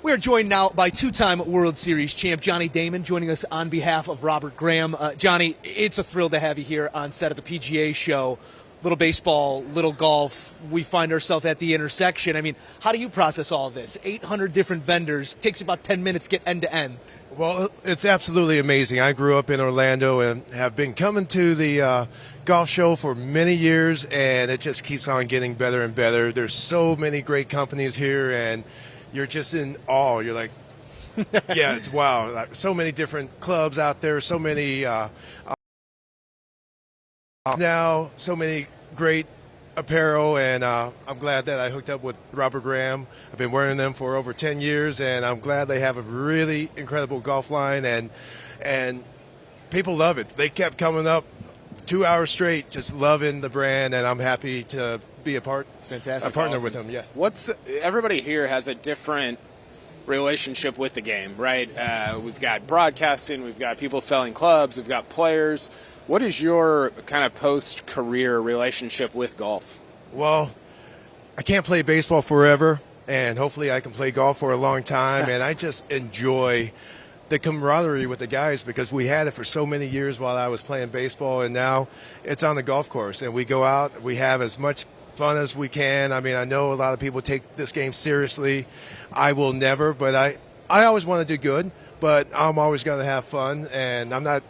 We are joined now by two-time World Series champ Johnny Damon, joining us on behalf of Robert Graham. Johnny, it's a thrill to have you here on set of the PGA show. Little baseball, little golf. We find ourselves at the intersection. I mean, how do you process all of this? 800 different vendors. Takes about 10 minutes to get end to end. Well, it's absolutely amazing. I grew up in Orlando and have been coming to the golf show for many years, and it just keeps on getting better and better. There's so many great companies here, and you're just in awe. You're like, yeah, it's wow. Like, so many different clubs out there, so many now, so many great apparel, and I'm glad that I hooked up with Robert Graham. I've been wearing them for over 10 years, and I'm glad they have a really incredible golf line, and people love it. They kept coming up 2 hours straight, just loving the brand, and I'm happy to be a partner with them. Yeah. Everybody here has a different relationship with the game, right? We've got broadcasting, we've got people selling clubs, we've got players. What is your kind of post-career relationship with golf? Well, I can't play baseball forever, and hopefully I can play golf for a long time, and I just enjoy the camaraderie with the guys because we had it for so many years while I was playing baseball, and now it's on the golf course, and we go out, we have as much fun as we can. I mean, I know a lot of people take this game seriously. I will never, but I always want to do good, but I'm always going to have fun, and I'm not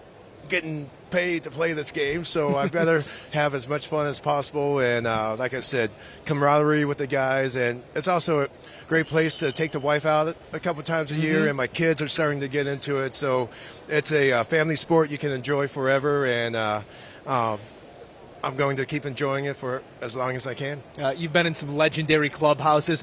getting paid to play this game, so I better have as much fun as possible. And like I said, camaraderie with the guys, and it's also a great place to take the wife out a couple times a year, and my kids are starting to get into it, so it's a family sport you can enjoy forever, and I'm going to keep enjoying it for as long as I can. You've been in some legendary clubhouses.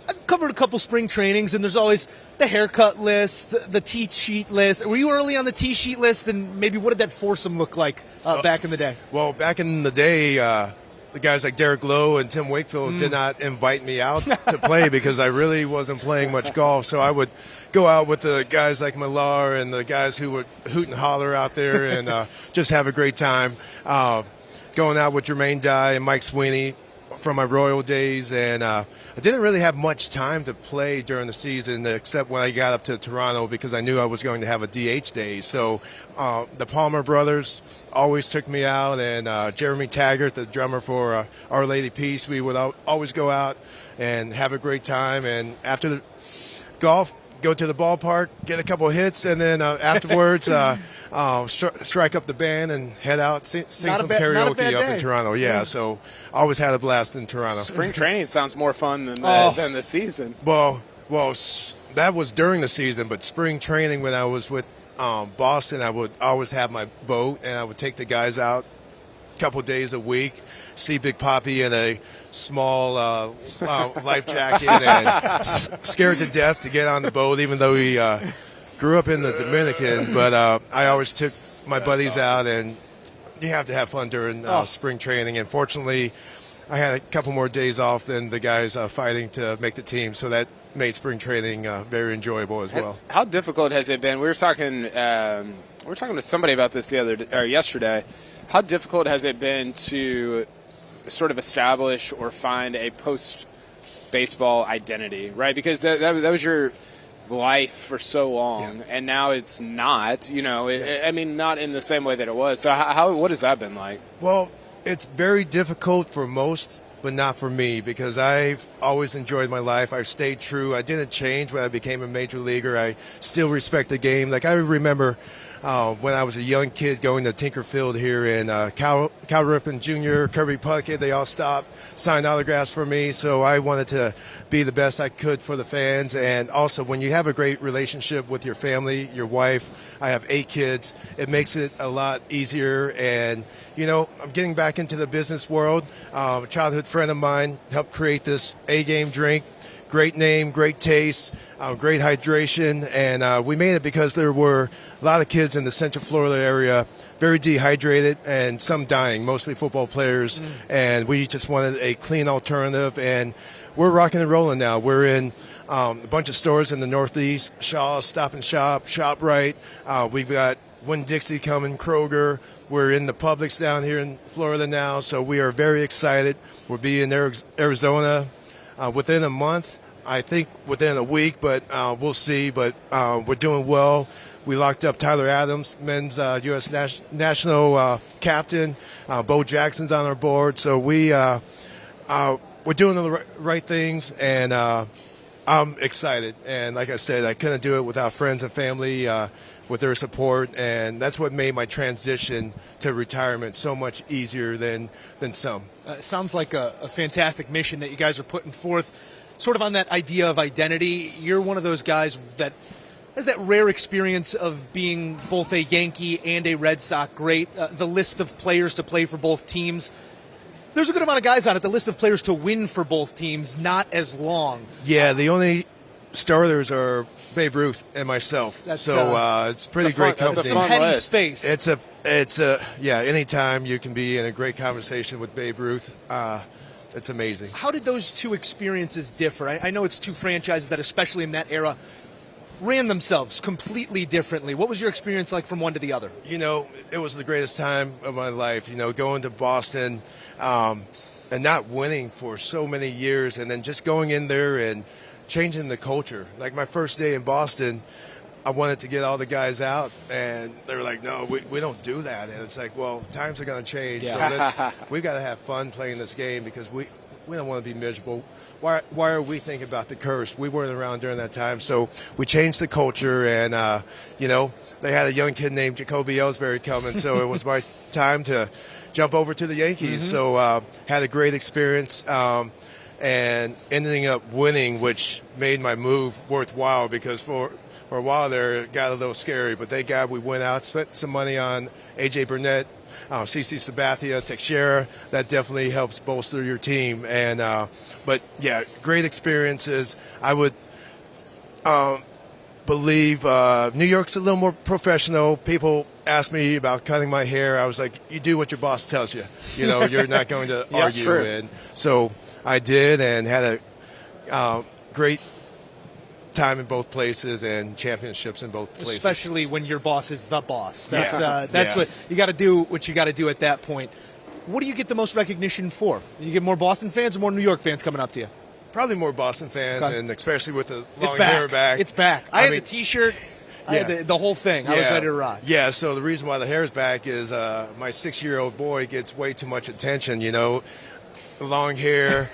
I've covered a couple spring trainings, and there's always the haircut list, the tee sheet list. Were you early on the tee sheet list, and maybe what did that foursome look like back in the day? Well, back in the day, the guys like Derek Lowe and Tim Wakefield did not invite me out to play because I really wasn't playing much golf. So I would go out with the guys like Millar and the guys who would hoot and holler out there and just have a great time. Going out with Jermaine Dye and Mike Sweeney from my Royal days, and I didn't really have much time to play during the season except when I got up to Toronto because I knew I was going to have a DH day. So the Palmer brothers always took me out, and Jeremy Taggart, the drummer for Our Lady Peace, we would always go out and have a great time, and after the golf, go to the ballpark, get a couple of hits, and then afterwards strike up the band and head out, sing some karaoke up in Toronto. Yeah, so always had a blast in Toronto. Spring training sounds more fun than the season. Well, that was during the season, but spring training when I was with Boston, I would always have my boat, and I would take the guys out a couple days a week, see Big Papi in a small life jacket and scared to death to get on the boat, even though he grew up in the Dominican. But I always took my buddies out, and you have to have fun during spring training. And fortunately, I had a couple more days off than the guys fighting to make the team, so that made spring training very enjoyable as well. How difficult has it been? We were talking to somebody about this yesterday. How difficult has it been to sort of establish or find a post-baseball identity, right? Because that was your life for so long, and now it's not, I mean, not in the same way that it was. So what has that been like? Well, it's very difficult for most, but not for me, because I've always enjoyed my life. I've stayed true. I didn't change when I became a major leaguer. I still respect the game. Like, I remember when I was a young kid going to Tinker Field here, and Cal Ripken Jr., Kirby Puckett, they all stopped, signed autographs for me. So I wanted to be the best I could for the fans. And also, when you have a great relationship with your family, your wife, I have 8 kids, it makes it a lot easier. And, I'm getting back into the business world. A childhood friend of mine helped create this A-game drink. Great name, great taste, great hydration, and we made it because there were a lot of kids in the Central Florida area very dehydrated and some dying, mostly football players, and we just wanted a clean alternative, and we're rocking and rolling now. We're in a bunch of stores in the Northeast, Shaw's, Stop and Shop, ShopRite. We've got Winn-Dixie coming, Kroger. We're in the Publix down here in Florida now, so we are very excited. We'll be in Arizona within a month. I think within a week, but we'll see. But we're doing well. We locked up Tyler Adams, men's U.S. national captain. Bo Jackson's on our board. So we're doing the right things, and I'm excited. And like I said, I couldn't do it without friends and family, with their support. And that's what made my transition to retirement so much easier than some. Sounds like a fantastic mission that you guys are putting forth. Sort of on that idea of identity, you're one of those guys that has that rare experience of being both a Yankee and a Red Sox great. The list of players to play for both teams, there's a good amount of guys on it. The list of players to win for both teams, not as long. Yeah, the only starters are Babe Ruth and myself. It's pretty great company. It's a heady space. It's anytime you can be in a great conversation with Babe Ruth, it's amazing. How did those two experiences differ? I know it's two franchises that, especially in that era, ran themselves completely differently. What was your experience like from one to the other? It was the greatest time of my life, going to Boston and not winning for so many years, and then just going in there and changing the culture. Like my first day in Boston, I wanted to get all the guys out, and they were like, no, we don't do that. And it's like, well, times are going to change. Yeah. So we've got to have fun playing this game, because we don't want to be miserable. Why are we thinking about the curse? We weren't around during that time. So we changed the culture, and, they had a young kid named Jacoby Ellsbury coming, so it was my time to jump over to the Yankees. Mm-hmm. So had a great experience. And ending up winning, which made my move worthwhile, because for a while there it got a little scary. But thank God we went out, spent some money on A.J. Burnett, CC Sabathia, Teixeira. That definitely helps bolster your team. And but yeah, great experiences. I would believe New York's a little more professional. People asked me about cutting my hair. I was like, you do what your boss tells you. You're not going to argue. True. And so I did, and had a great time in both places and championships in both places. Especially when your boss is the boss. That's what you got to do. What you got to do at that point. What do you get the most recognition for? You get more Boston fans or more New York fans coming up to you? Probably more Boston fans, okay. And especially with the long back. hair back. It's back. I had the T-shirt. I had the whole thing. I was ready to rock. Yeah, so the reason why the hair's back is my 6-year-old boy gets way too much attention, the long hair,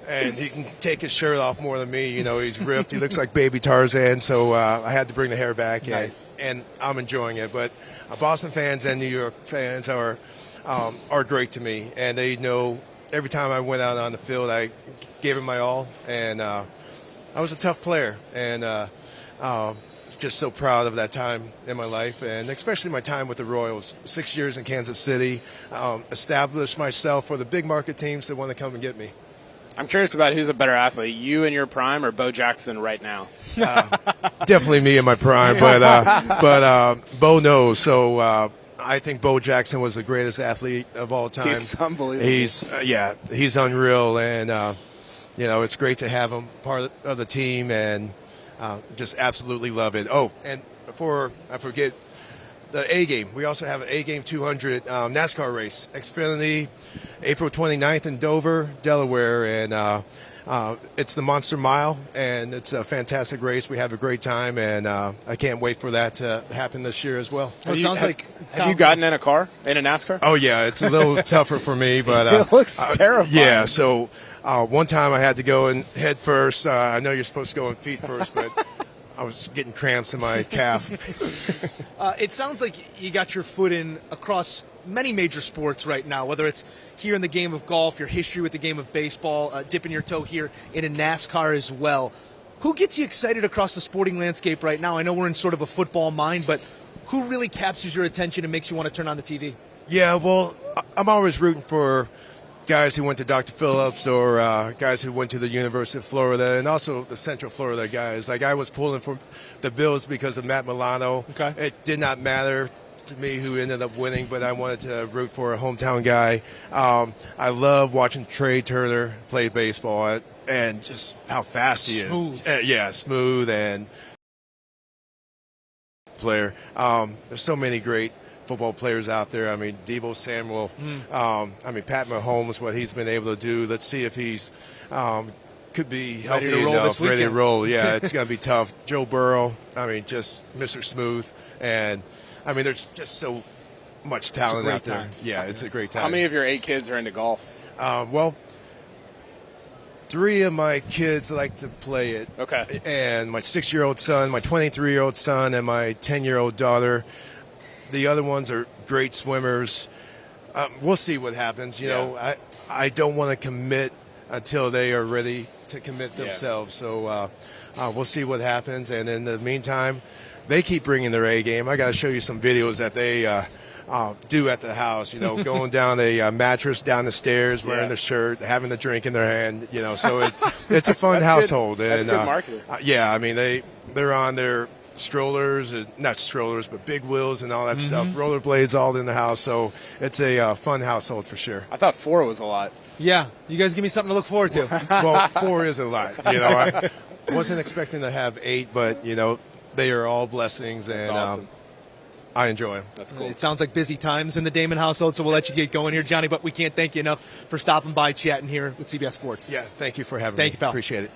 and he can take his shirt off more than me. He's ripped. He looks like baby Tarzan, so I had to bring the hair back, nice. and I'm enjoying it. But Boston fans and New York fans are great to me, and they know every time I went out on the field, I gave it my all, and I was a tough player, and just so proud of that time in my life, and especially my time with the Royals. 6 years in Kansas City, established myself for the big market teams that want to come and get me. I'm curious about who's a better athlete, you in your prime or Bo Jackson right now? Definitely me in my prime, but Bo knows. So I think Bo Jackson was the greatest athlete of all time. He's unbelievable. He's unreal, and it's great to have him part of the team, and just absolutely love it. Oh, and before I forget, the A game. We also have an A game 200 NASCAR race, Xfinity, April 29th in Dover, Delaware, and it's the Monster Mile, and it's a fantastic race. We have a great time, and I can't wait for that to happen this year as well. Have you gotten in a car, in a NASCAR? Oh, yeah, it's a little tougher for me, but it looks terrifying. Yeah, so one time I had to go in head first. I know you're supposed to go in feet first, but I was getting cramps in my calf. It sounds like you got your foot in across many major sports right now, whether it's here in the game of golf, your history with the game of baseball, dipping your toe here in a NASCAR as well. Who gets you excited across the sporting landscape right now? I know we're in sort of a football mind, but who really captures your attention and makes you want to turn on the TV? Yeah, well, I'm always rooting for guys who went to Dr. Phillips or guys who went to the University of Florida, and also the Central Florida guys. Like I was pulling for the Bills because of Matt Milano. Okay. It did not matter to me who ended up winning, but I wanted to root for a hometown guy. I love watching Trey Turner play baseball and just how fast he is. Smooth and player. There's so many great football players out there. I mean, Deebo Samuel. Pat Mahomes, what he's been able to do. Let's see if he's could could be healthy to roll enough, this ready to weekend. roll. Yeah, it's going to be tough. Joe Burrow, I mean, just Mr. Smooth. And, I mean, there's just so much talent great out there. time. Yeah, it's a great time. How many of your 8 kids are into golf? Well, 3 of my kids like to play it. Okay. And my 6-year-old son, my 23-year-old son, and my 10-year-old daughter. The other ones are great swimmers. We'll see what happens. You know, I don't want to commit until they are ready to commit themselves. So we'll see what happens. And in the meantime, they keep bringing their A game. I got to show you some videos that they do at the house. You know, going down a mattress down the stairs, wearing a shirt, having a drink in their hand. You know, so it's a fun household. That's And good marketing. yeah, I mean they're on their strollers, not strollers, but big wheels and all that stuff. Rollerblades all in the house. So it's a fun household for sure. I thought 4 was a lot. Yeah, you guys give me something to look forward to. Well, 4 is a lot. You know, I wasn't expecting to have 8, but you know, they are all blessings, and That's awesome. I enjoy them. That's cool. It sounds like busy times in the Damon household, so we'll let you get going here, Johnny, but we can't thank you enough for stopping by, chatting here with CBS Sports. Yeah, thank you for having me. Thank you, pal. Appreciate it.